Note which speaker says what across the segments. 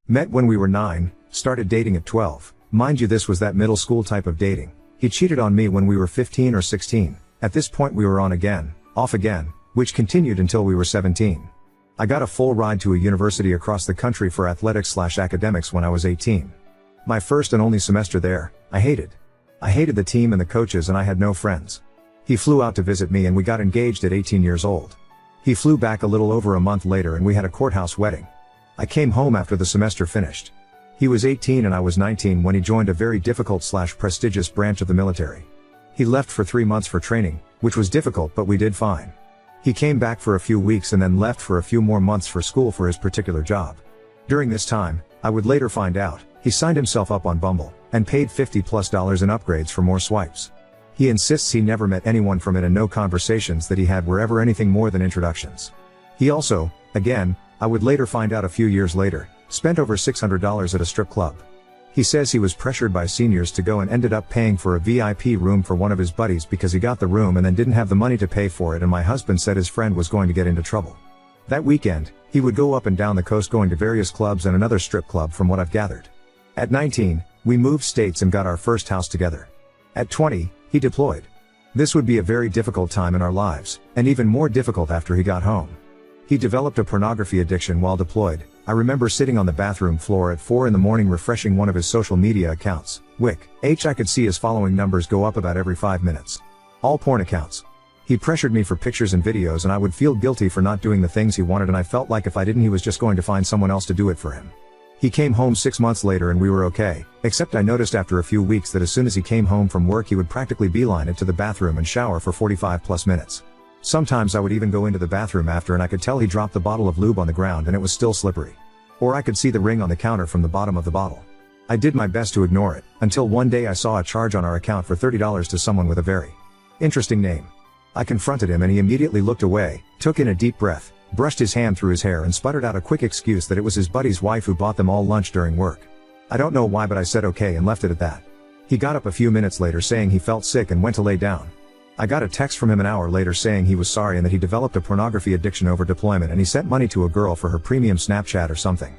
Speaker 1: Met when we were 9, started dating at 12. Mind you, this was that middle school type of dating. He cheated on me when we were 15 or 16. At this point we were on again, off again, which continued until we were 17. I got a full ride to a university across the country for athletics/academics when I was 18. My first and only semester there, I hated the team and the coaches, and I had no friends. He flew out to visit me and we got engaged at 18 years old. He flew back a little over a month later and we had a courthouse wedding. I came home after the semester finished. He was 18 and I was 19 when he joined a very difficult/prestigious branch of the military. He left for 3 months for training, which was difficult, but we did fine. He came back for a few weeks and then left for a few more months for school for his particular job. During this time, I would later find out, he signed himself up on Bumble, and paid $50+ in upgrades for more swipes. He insists he never met anyone from it and no conversations that he had were ever anything more than introductions. He also, again, I would later find out a few years later, spent over $600 at a strip club. He says he was pressured by seniors to go and ended up paying for a VIP room for one of his buddies because he got the room and then didn't have the money to pay for it, and my husband said his friend was going to get into trouble. That weekend, he would go up and down the coast going to various clubs and another strip club from what I've gathered. At 19, we moved states and got our first house together. At 20, he deployed. This would be a very difficult time in our lives, and even more difficult after he got home. He developed a pornography addiction while deployed. I remember sitting on the bathroom floor at 4 in the morning refreshing one of his social media accounts, Wick. I could see his following numbers go up about every 5 minutes. All porn accounts. He pressured me for pictures and videos and I would feel guilty for not doing the things he wanted, and I felt like if I didn't he was just going to find someone else to do it for him. He came home 6 months later and we were okay, except I noticed after a few weeks that as soon as he came home from work he would practically beeline it to the bathroom and shower for 45+ minutes. Sometimes I would even go into the bathroom after and I could tell he dropped the bottle of lube on the ground and it was still slippery. Or I could see the ring on the counter from the bottom of the bottle. I did my best to ignore it, until one day I saw a charge on our account for $30 to someone with a very interesting name. I confronted him and he immediately looked away, took in a deep breath, brushed his hand through his hair and sputtered out a quick excuse that it was his buddy's wife who bought them all lunch during work. I don't know why, but I said okay and left it at that. He got up a few minutes later saying he felt sick and went to lay down. I got a text from him an hour later saying he was sorry and that he developed a pornography addiction over deployment and he sent money to a girl for her premium Snapchat or something.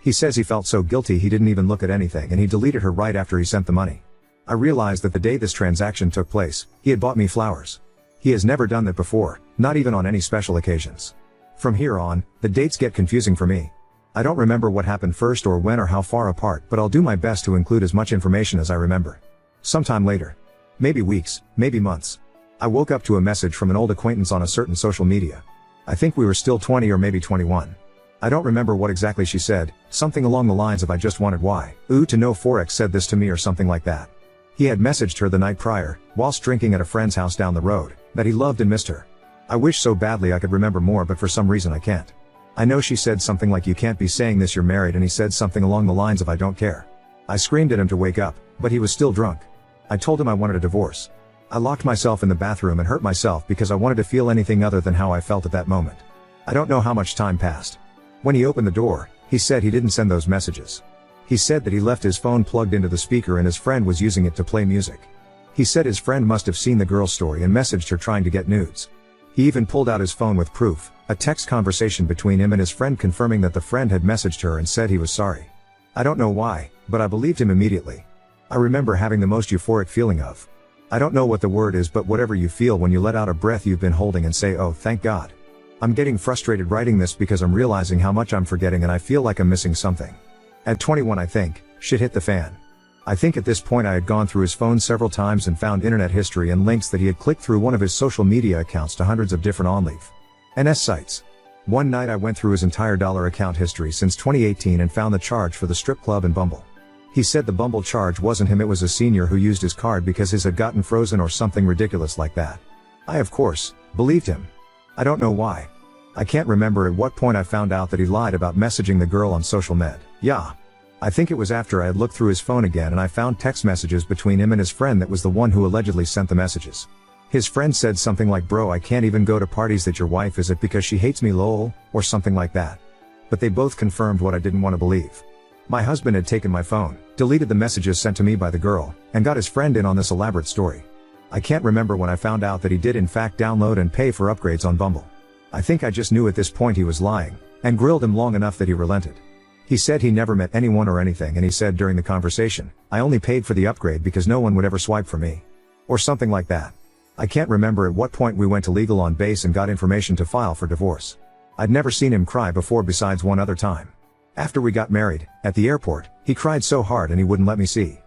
Speaker 1: He says he felt so guilty he didn't even look at anything and he deleted her right after he sent the money. I realized that the day this transaction took place, he had bought me flowers. He has never done that before, not even on any special occasions. From here on, the dates get confusing for me. I don't remember what happened first or when or how far apart, but I'll do my best to include as much information as I remember. Sometime later. Maybe weeks, maybe months. I woke up to a message from an old acquaintance on a certain social media. I think we were still 20 or maybe 21. I don't remember what exactly she said, something along the lines of I just wanted to know Forex said this to me or something like that. He had messaged her the night prior, whilst drinking at a friend's house down the road, that he loved and missed her. I wish so badly I could remember more, but for some reason I can't. I know she said something like you can't be saying this, you're married, and he said something along the lines of I don't care. I screamed at him to wake up, but he was still drunk. I told him I wanted a divorce. I locked myself in the bathroom and hurt myself because I wanted to feel anything other than how I felt at that moment. I don't know how much time passed. When he opened the door, he said he didn't send those messages. He said that he left his phone plugged into the speaker and his friend was using it to play music. He said his friend must have seen the girl's story and messaged her trying to get nudes. He even pulled out his phone with proof, a text conversation between him and his friend confirming that the friend had messaged her and said he was sorry. I don't know why, but I believed him immediately. I remember having the most euphoric feeling of, I don't know what the word is, but whatever you feel when you let out a breath you've been holding and say, oh thank God. I'm getting frustrated writing this because I'm realizing how much I'm forgetting and I feel like I'm missing something. At 21 I think, shit hit the fan. I think at this point I had gone through his phone several times and found internet history and links that he had clicked through one of his social media accounts to hundreds of different OnlyFans sites. One night I went through his entire dollar account history since 2018 and found the charge for the strip club and Bumble. He said the Bumble charge wasn't him, it was a senior who used his card because his had gotten frozen or something ridiculous like that. I of course, believed him. I don't know why. I can't remember at what point I found out that he lied about messaging the girl on social med. Yeah. I think it was after I had looked through his phone again and I found text messages between him and his friend that was the one who allegedly sent the messages. His friend said something like, bro, I can't even go to parties that your wife is at because she hates me lol, or something like that. But they both confirmed what I didn't want to believe. My husband had taken my phone, deleted the messages sent to me by the girl, and got his friend in on this elaborate story. I can't remember when I found out that he did in fact download and pay for upgrades on Bumble. I think I just knew at this point he was lying, and grilled him long enough that he relented. He said he never met anyone or anything, and he said during the conversation, I only paid for the upgrade because no one would ever swipe for me. Or something like that. I can't remember at what point we went to Legal on Base and got information to file for divorce. I'd never seen him cry before besides one other time. After we got married, at the airport, he cried so hard and he wouldn't let me see.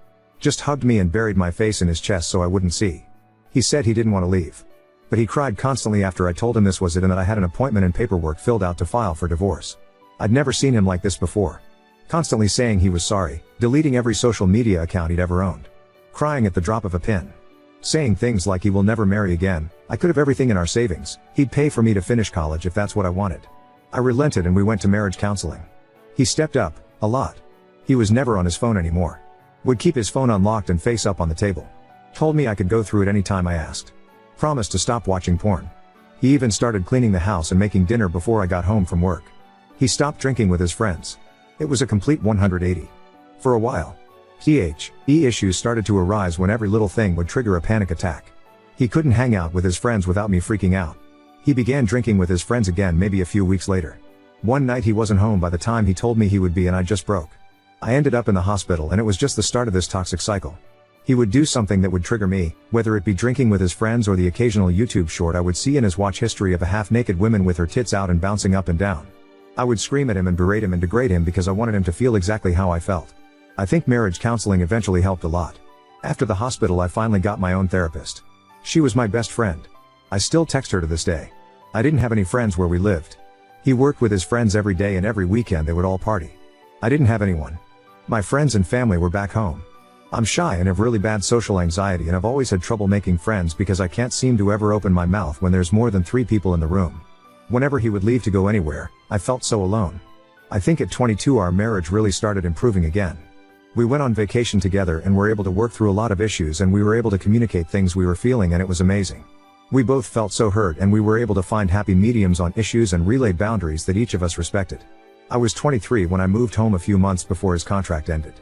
Speaker 1: Just hugged me and buried my face in his chest so I wouldn't see. He said he didn't want to leave. But he cried constantly after I told him this was it and that I had an appointment and paperwork filled out to file for divorce. I'd never seen him like this before. Constantly saying he was sorry, deleting every social media account he'd ever owned. Crying at the drop of a pin. Saying things like he will never marry again, I could have everything in our savings, he'd pay for me to finish college if that's what I wanted. I relented and we went to marriage counseling. He stepped up, a lot. He was never on his phone anymore. Would keep his phone unlocked and face up on the table. Told me I could go through it any time I asked. Promised to stop watching porn. He even started cleaning the house and making dinner before I got home from work. He stopped drinking with his friends. It was a complete 180. For a while. Issues started to arise when every little thing would trigger a panic attack. He couldn't hang out with his friends without me freaking out. He began drinking with his friends again maybe a few weeks later. One night he wasn't home by the time he told me he would be and I just broke. I ended up in the hospital and it was just the start of this toxic cycle. He would do something that would trigger me, whether it be drinking with his friends or the occasional YouTube short I would see in his watch history of a half-naked woman with her tits out and bouncing up and down. I would scream at him and berate him and degrade him because I wanted him to feel exactly how I felt. I think marriage counseling eventually helped a lot. After the hospital I finally got my own therapist. She was my best friend. I still text her to this day. I didn't have any friends where we lived. He worked with his friends every day and every weekend they would all party. I didn't have anyone. My friends and family were back home. I'm shy and have really bad social anxiety and I've always had trouble making friends because I can't seem to ever open my mouth when there's more than 3 people in the room. Whenever he would leave to go anywhere, I felt so alone. I think at 22 our marriage really started improving again. We went on vacation together and were able to work through a lot of issues and we were able to communicate things we were feeling and it was amazing. We both felt so hurt and we were able to find happy mediums on issues and relayed boundaries that each of us respected. I was 23 when I moved home a few months before his contract ended.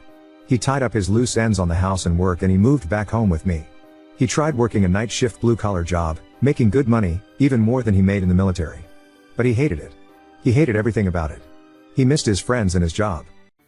Speaker 1: He tied up his loose ends on the house and work and he moved back home with me. He tried working a night shift blue-collar job, making good money, even more than he made in the military. But he hated it. He hated everything about it. He missed his friends and his job.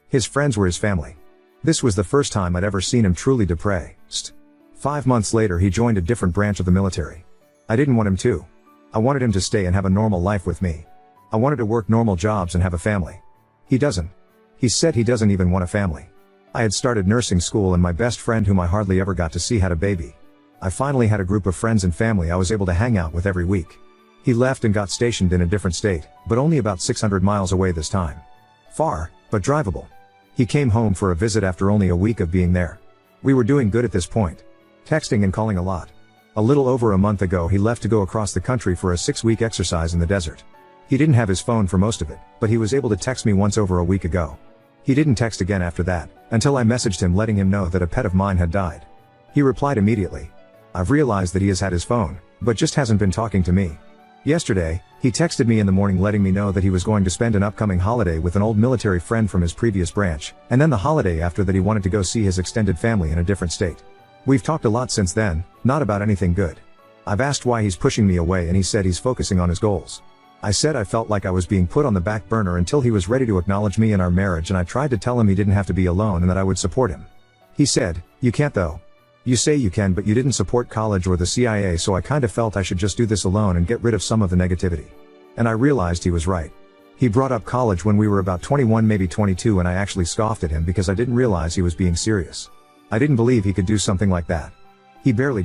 Speaker 1: His friends were his family. This was the first time I'd ever seen him truly depressed. 5 months later he joined a different branch of the military. I didn't want him to. I wanted him to stay and have a normal life with me. I wanted to work normal jobs and have a family. He doesn't. He said he doesn't even want a family. I had started nursing school and my best friend whom I hardly ever got to see had a baby. I finally had a group of friends and family I was able to hang out with every week. He left and got stationed in a different state, but only about 600 miles away this time. Far, but drivable. He came home for a visit after only a week of being there. We were doing good at this point. Texting and calling a lot. A little over a month ago he left to go across the country for a 6-week exercise in the desert. He didn't have his phone for most of it, but he was able to text me once over a week ago. He didn't text again after that, until I messaged him letting him know that a pet of mine had died. He replied immediately. I've realized that he has had his phone, but just hasn't been talking to me. Yesterday, he texted me in the morning letting me know that he was going to spend an upcoming holiday with an old military friend from his previous branch, and then the holiday after that he wanted to go see his extended family in a different state. We've talked a lot since then, not about anything good. I've asked why he's pushing me away and he said he's focusing on his goals. I said I felt like I was being put on the back burner until he was ready to acknowledge me and our marriage, and I tried to tell him he didn't have to be alone and that I would support him. He said, "You can't though. You say you can but you didn't support college or the CIA, so I kinda felt I should just do this alone and get rid of some of the negativity." And I realized he was right. He brought up college when we were about 21 maybe 22 and I actually scoffed at him because I didn't realize he was being serious. I didn't believe he could do something like that. He barely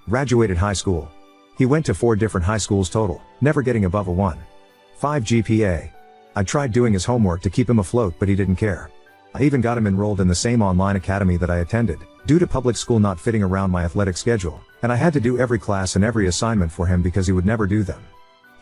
Speaker 1: graduated high school. He went to 4 different high schools total, never getting above a 1.5 GPA. I tried doing his homework to keep him afloat but he didn't care. I even got him enrolled in the same online academy that I attended, due to public school not fitting around my athletic schedule, and I had to do every class and every assignment for him because he would never do them.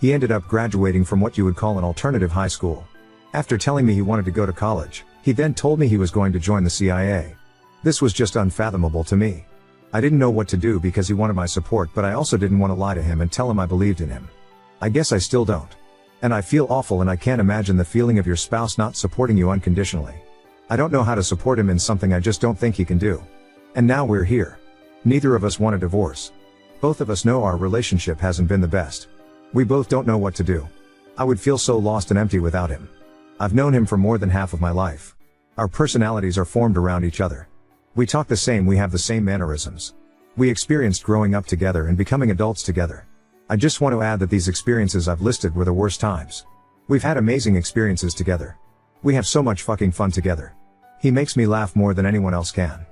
Speaker 1: He ended up graduating from what you would call an alternative high school. After telling me he wanted to go to college, he then told me he was going to join the CIA. This was just unfathomable to me. I didn't know what to do because he wanted my support, but I also didn't want to lie to him and tell him I believed in him. I guess I still don't. And I feel awful and I can't imagine the feeling of your spouse not supporting you unconditionally. I don't know how to support him in something I just don't think he can do. And now we're here. Neither of us want a divorce. Both of us know our relationship hasn't been the best. We both don't know what to do. I would feel so lost and empty without him. I've known him for more than half of my life. Our personalities are formed around each other. We talk the same, we have the same mannerisms. We experienced growing up together and becoming adults together. I just want to add that these experiences I've listed were the worst times. We've had amazing experiences together. We have so much fucking fun together. He makes me laugh more than anyone else can.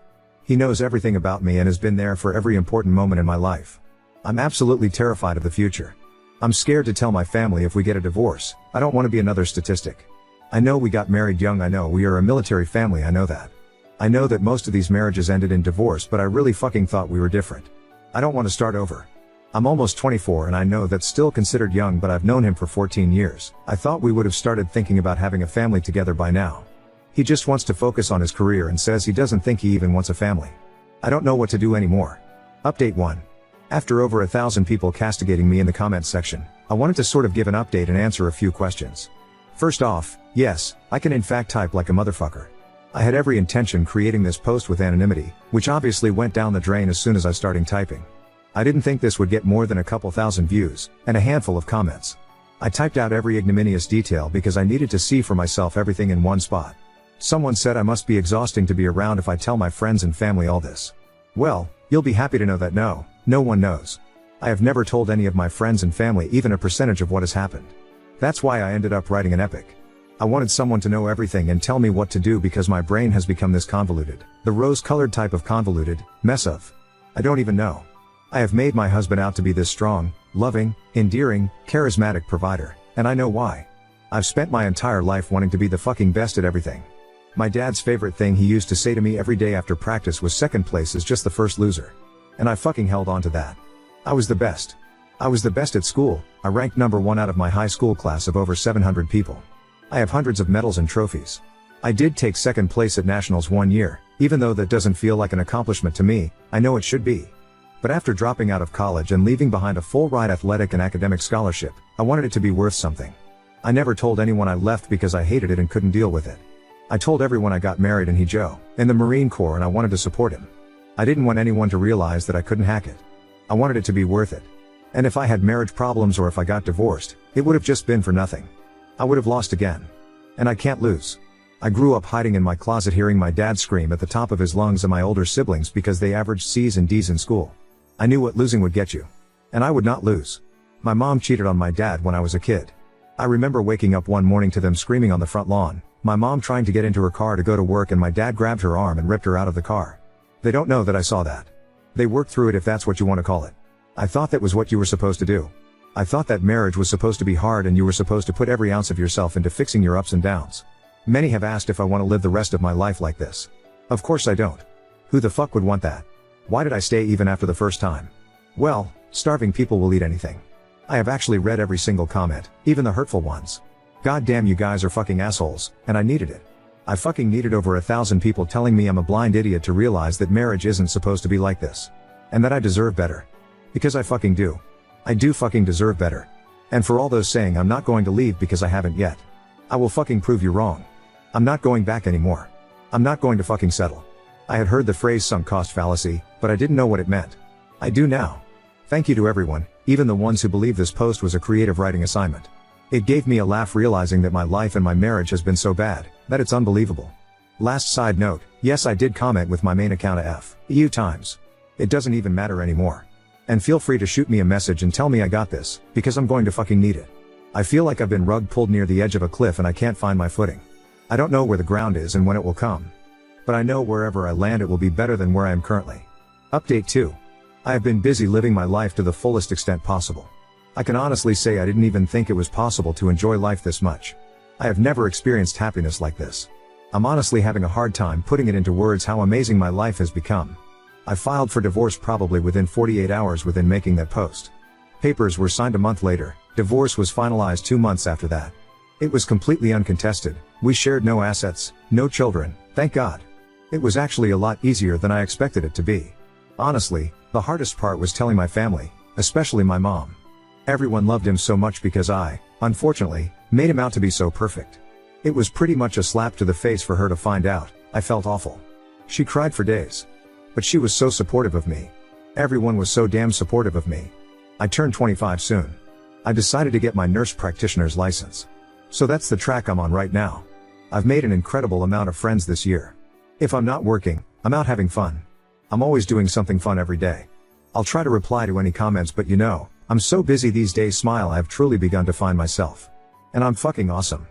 Speaker 1: He knows everything about me and has been there for every important moment in my life. I'm absolutely terrified of the future. I'm scared to tell my family if we get a divorce. I don't want to be another statistic. I know we got married young, I know we are a military family, I know that. I know that most of these marriages ended in divorce, but I really fucking thought we were different. I don't want to start over. I'm almost 24 and I know that's still considered young, but I've known him for 14 years. I thought we would have started thinking about having a family together by now. He just wants to focus on his career and says he doesn't think he even wants a family. I don't know what to do anymore. Update 1. After over 1,000 people castigating me in the comments section, I wanted to sort of give an update and answer a few questions. First off, yes, I can in fact type like a motherfucker. I had every intention creating this post with anonymity, which obviously went down the drain as soon as I started typing. I didn't think this would get more than a couple thousand views, and a handful of comments. I typed out every ignominious detail because I needed to see for myself everything in one spot. Someone said I must be exhausting to be around if I tell my friends and family all this. Well, you'll be happy to know that no one knows. I have never told any of my friends and family even a percentage of what has happened. That's why I ended up writing an epic. I wanted someone to know everything and tell me what to do because my brain has become this convoluted, the rose-colored type of convoluted, mess of. I don't even know. I have made my husband out to be this strong, loving, endearing, charismatic provider, and I know why. I've spent my entire life wanting to be the fucking best at everything. My dad's favorite thing he used to say to me every day after practice was second place is just the first loser. And I fucking held on to that. I was the best. I was the best at school. I ranked number 1 out of my high school class of over 700 people. I have hundreds of medals and trophies. I did take second place at nationals one year, even though that doesn't feel like an accomplishment to me. I know it should be. But after dropping out of college and leaving behind a full-ride athletic and academic scholarship, I wanted it to be worth something. I never told anyone I left because I hated it and couldn't deal with it. I told everyone I got married and he Joe, in the Marine Corps, and I wanted to support him. I didn't want anyone to realize that I couldn't hack it. I wanted it to be worth it. And if I had marriage problems or if I got divorced, it would have just been for nothing. I would have lost again. And I can't lose. I grew up hiding in my closet hearing my dad scream at the top of his lungs at my older siblings because they averaged C's and D's in school. I knew what losing would get you. And I would not lose. My mom cheated on my dad when I was a kid. I remember waking up one morning to them screaming on the front lawn, my mom trying to get into her car to go to work and my dad grabbed her arm and ripped her out of the car. They don't know that I saw that. They worked through it, if that's what you want to call it. I thought that was what you were supposed to do. I thought that marriage was supposed to be hard and you were supposed to put every ounce of yourself into fixing your ups and downs. Many have asked if I want to live the rest of my life like this. Of course I don't. Who the fuck would want that? Why did I stay even after the first time? Well, starving people will eat anything. I have actually read every single comment, even the hurtful ones. God damn, you guys are fucking assholes, and I needed it. I fucking needed over 1,000 people telling me I'm a blind idiot to realize that marriage isn't supposed to be like this. And that I deserve better. Because I fucking do. I do fucking deserve better. And for all those saying I'm not going to leave because I haven't yet. I will fucking prove you wrong. I'm not going back anymore. I'm not going to fucking settle. I had heard the phrase sunk cost fallacy, but I didn't know what it meant. I do now. Thank you to everyone, even the ones who believe this post was a creative writing assignment. It gave me a laugh realizing that my life and my marriage has been so bad, that it's unbelievable. Last side note, yes, I did comment with my main account a few times. It doesn't even matter anymore. And feel free to shoot me a message and tell me I got this, because I'm going to fucking need it. I feel like I've been rug pulled near the edge of a cliff and I can't find my footing. I don't know where the ground is and when it will come. But I know wherever I land it will be better than where I am currently. Update 2. I have been busy living my life to the fullest extent possible. I can honestly say I didn't even think it was possible to enjoy life this much. I have never experienced happiness like this. I'm honestly having a hard time putting it into words how amazing my life has become. I filed for divorce probably within 48 hours within making that post. Papers were signed a month later, divorce was finalized 2 months after that. It was completely uncontested, we shared no assets, no children, thank God. It was actually a lot easier than I expected it to be. Honestly, the hardest part was telling my family, especially my mom. Everyone loved him so much because I, unfortunately, made him out to be so perfect. It was pretty much a slap to the face for her to find out. I felt awful. She cried for days. But she was so supportive of me. Everyone was so damn supportive of me. I turned 25 soon. I decided to get my nurse practitioner's license. So that's the track I'm on right now. I've made an incredible amount of friends this year. If I'm not working, I'm out having fun. I'm always doing something fun every day. I'll try to reply to any comments, but I'm so busy these days. Smile. I have truly begun to find myself. And I'm fucking awesome.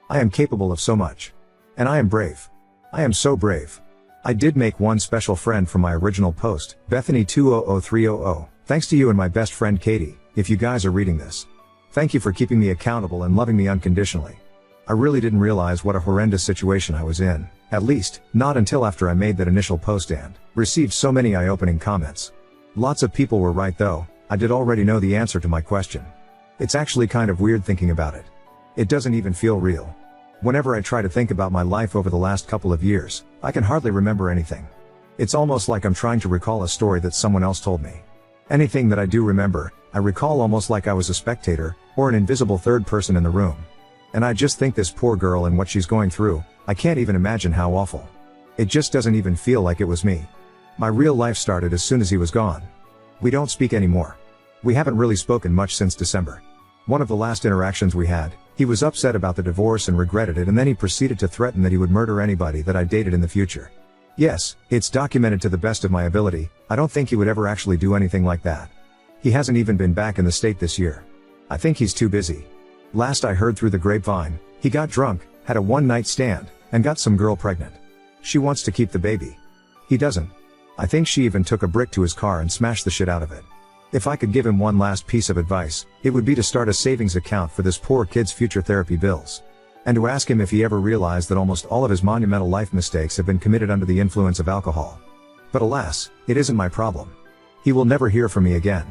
Speaker 1: I am capable of so much. And I am brave. I am so brave. I did make one special friend from my original post, Bethany200300. Thanks to you and my best friend Katie, if you guys are reading this. Thank you for keeping me accountable and loving me unconditionally. I really didn't realize what a horrendous situation I was in, at least, not until after I made that initial post and received so many eye-opening comments. Lots of people were right though. I did already know the answer to my question. It's actually kind of weird thinking about it. It doesn't even feel real. Whenever I try to think about my life over the last couple of years, I can hardly remember anything. It's almost like I'm trying to recall a story that someone else told me. Anything that I do remember, I recall almost like I was a spectator, or an invisible third person in the room. And I just think this poor girl and what she's going through, I can't even imagine how awful. It just doesn't even feel like it was me. My real life started as soon as he was gone. We don't speak anymore. We haven't really spoken much since December. One of the last interactions we had, he was upset about the divorce and regretted it, and then he proceeded to threaten that he would murder anybody that I dated in the future. Yes, it's documented to the best of my ability. I don't think he would ever actually do anything like that. He hasn't even been back in the state this year. I think he's too busy. Last I heard through the grapevine, he got drunk, had a one-night stand, and got some girl pregnant. She wants to keep the baby. He doesn't. I think she even took a brick to his car and smashed the shit out of it. If I could give him one last piece of advice, it would be to start a savings account for this poor kid's future therapy bills. And to ask him if he ever realized that almost all of his monumental life mistakes have been committed under the influence of alcohol. But alas, it isn't my problem. He will never hear from me again.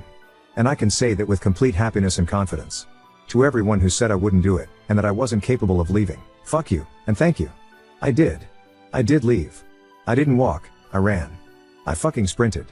Speaker 1: And I can say that with complete happiness and confidence. To everyone who said I wouldn't do it, and that I wasn't capable of leaving, fuck you, and thank you. I did. I did leave. I didn't walk, I ran. I fucking sprinted.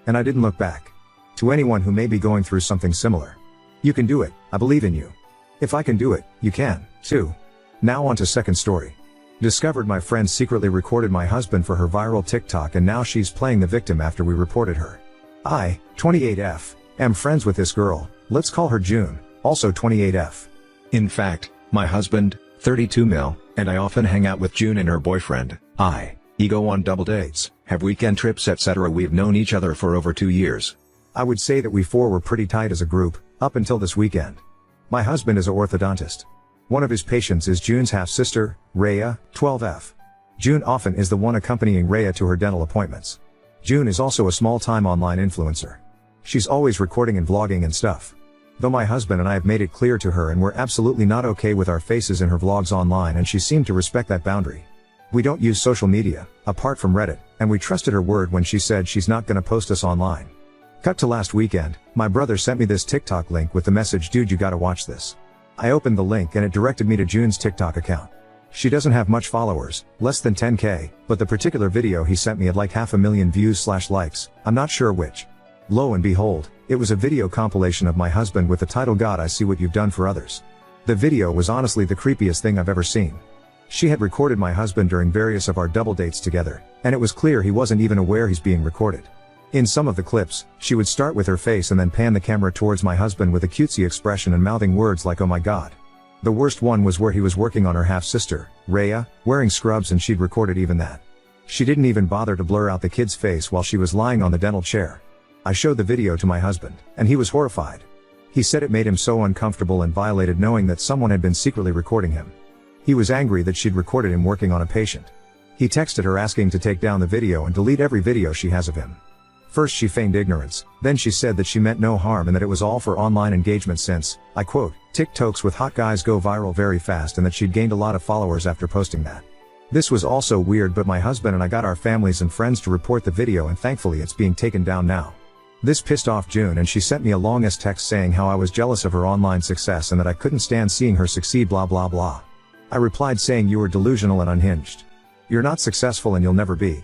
Speaker 1: And I didn't look back. To anyone who may be going through something similar. You can do it, I believe in you. If I can do it, you can, too. Now on to second story. Discovered my friend secretly recorded my husband for her viral TikTok, and now she's playing the victim after we reported her. I, 28F, am friends with this girl, let's call her June, also 28F. In fact, my husband, 32 mil, and I often hang out with June and her boyfriend, go on double dates, have weekend trips, etc. We've known each other for over 2 years. I would say that we four were pretty tight as a group, up until this weekend. My husband is an orthodontist. One of his patients is June's half-sister, Rhea, 12F. June often is the one accompanying Rhea to her dental appointments. June is also a small-time online influencer. She's always recording and vlogging and stuff. Though my husband and I have made it clear to her and we're absolutely not okay with our faces in her vlogs online, and she seemed to respect that boundary. We don't use social media, apart from Reddit, and we trusted her word when she said she's not gonna post us online. Cut to last weekend, my brother sent me this TikTok link with the message, "Dude, you gotta watch this." I opened the link and it directed me to June's TikTok account. She doesn't have much followers, less than 10K, but the particular video he sent me had like 500,000 views/likes, I'm not sure which. Lo and behold, it was a video compilation of my husband with the title "God, I See What You've Done for Others." The video was honestly the creepiest thing I've ever seen. She had recorded my husband during various of our double dates together, and it was clear he wasn't even aware he's being recorded. In some of the clips, she would start with her face and then pan the camera towards my husband with a cutesy expression and mouthing words like, "Oh my God." The worst one was where he was working on her half-sister, Rhea, wearing scrubs, and she'd recorded even that. She didn't even bother to blur out the kid's face while she was lying on the dental chair. I showed the video to my husband, and he was horrified. He said it made him so uncomfortable and violated knowing that someone had been secretly recording him. He was angry that she'd recorded him working on a patient. He texted her asking to take down the video and delete every video she has of him. First she feigned ignorance, then she said that she meant no harm and that it was all for online engagement since, I quote, "TikToks with hot guys go viral very fast," and that she'd gained a lot of followers after posting that. This was also weird, but my husband and I got our families and friends to report the video, and thankfully it's being taken down now. This pissed off June, and she sent me a long-ass text saying how I was jealous of her online success and that I couldn't stand seeing her succeed, blah blah blah. I replied saying, "You are delusional and unhinged. You're not successful and you'll never be.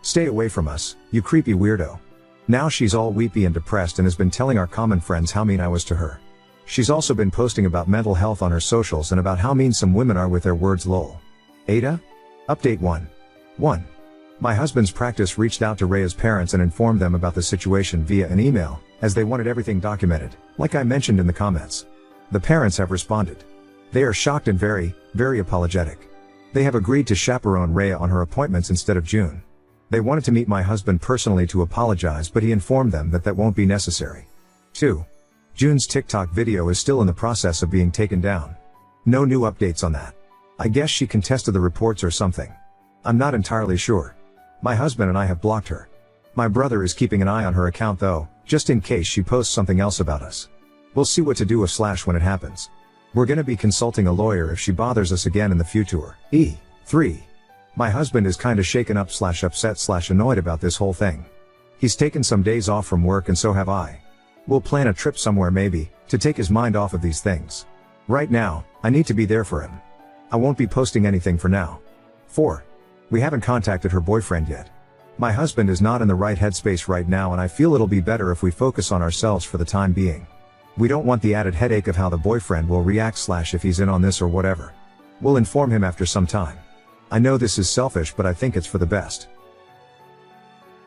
Speaker 1: Stay away from us, you creepy weirdo." Now she's all weepy and depressed and has been telling our common friends how mean I was to her. She's also been posting about mental health on her socials and about how mean some women are with their words, lol. Ada? Update 1. My husband's practice reached out to Rhea's parents and informed them about the situation via an email, as they wanted everything documented, like I mentioned in the comments. The parents have responded. They are shocked and very, very apologetic. They have agreed to chaperone Rhea on her appointments instead of June. They wanted to meet my husband personally to apologize, but he informed them that that won't be necessary. 2. June's TikTok video is still in the process of being taken down. No new updates on that. I guess she contested the reports or something. I'm not entirely sure. My husband and I have blocked her. My brother is keeping an eye on her account though, just in case she posts something else about us. We'll see what to do with / when it happens. We're gonna be consulting a lawyer if she bothers us again in the future. 3. My husband is kinda shaken up / upset / annoyed about this whole thing. He's taken some days off from work and so have I. We'll plan a trip somewhere maybe, to take his mind off of these things. Right now, I need to be there for him. I won't be posting anything for now. 4. We haven't contacted her boyfriend yet. My husband is not in the right headspace right now and I feel it'll be better if we focus on ourselves for the time being. We don't want the added headache of how the boyfriend will react / if he's in on this or whatever. We'll inform him after some time. I know this is selfish but I think it's for the best.